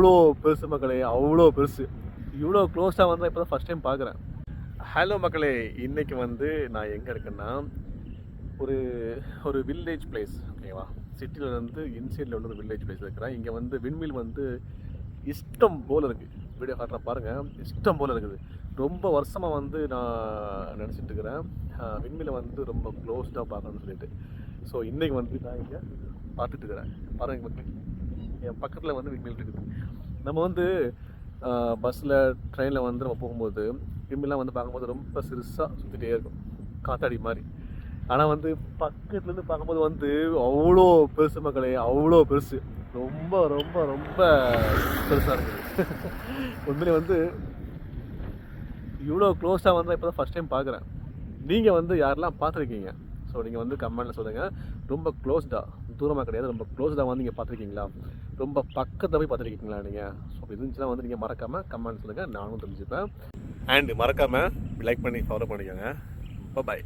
அவ்வளோ பெருசு மக்களே, அவ்வளோ பெருசு. இவ்வளோ க்ளோஸாக வந்து இப்போ தான் ஃபஸ்ட் டைம் பார்க்குறேன். ஹலோ மக்களே, இன்றைக்கி வந்து நான் எங்கே இருக்கேன்னா ஒரு ஒரு வில்லேஜ் பிளேஸ், ஓகேவா. சிட்டியில் வந்து இன்சைடில் உள்ள ஒரு வில்லேஜ் பிளேஸ் இருக்கிறேன். இங்கே வந்து விண்மில் வந்து இஷ்டம் போல் இருக்குது. வீடியோ காட்டுறேன் பாருங்கள், இஷ்டம் போல் இருக்குது. ரொம்ப வருஷமாக வந்து நான் நினச்சிட்டு இருக்கிறேன் விண்மிலை வந்து ரொம்ப க்ளோஸ்டாக பார்க்கணும்னு சொல்லிட்டு. ஸோ இன்றைக்கி வந்து நான் இங்கே பார்த்துட்டு இருக்கிறேன். பாருங்கள் மக்கள், என் பக்கத்தில் வந்து விண்மில் இருக்குது. நம்ம வந்து பஸ்ஸில் ட்ரெயினில் வந்து நம்ம போகும்போது விண்மிலாம் வந்து பார்க்கும்போது ரொம்ப சிறுசாக சுற்றிட்டே இருக்கும், காத்தாடி மாதிரி. ஆனால் வந்து பக்கத்துலேருந்து பார்க்கும்போது வந்து அவ்வளோ பெருசு மக்களே, அவ்வளோ பெருசு. ரொம்ப ரொம்ப ரொம்ப பெருசாக இருக்குது. உண்மையிலே வந்து இவ்வளோ க்ளோஸாக வந்து இப்போ தான் ஃபஸ்ட் டைம் பார்க்குறேன். நீங்கள் வந்து யாரெல்லாம் பார்த்துருக்கீங்க? ஸோ நீங்கள் வந்து கமெண்ட்டில் சொல்லுங்கள். ரொம்ப க்ளோஸ்டாக, தூரமாக கிடையாது, ரொம்ப க்ளோஸ்டாக வந்து நீங்கள் பார்த்துருக்கீங்களா? ரொம்ப பக்கத்தில் போய் பார்த்துருக்கீங்களா நீங்கள்? ஸோ இருந்துச்சுன்னா வந்து நீங்கள் மறக்காமல் கமெண்ட் சொல்லுங்கள், நானும் தெரிஞ்சுப்பேன். அண்டு மறக்காமல் லைக் பண்ணி ஃபாலோ பண்ணிக்கோங்க. பாய்.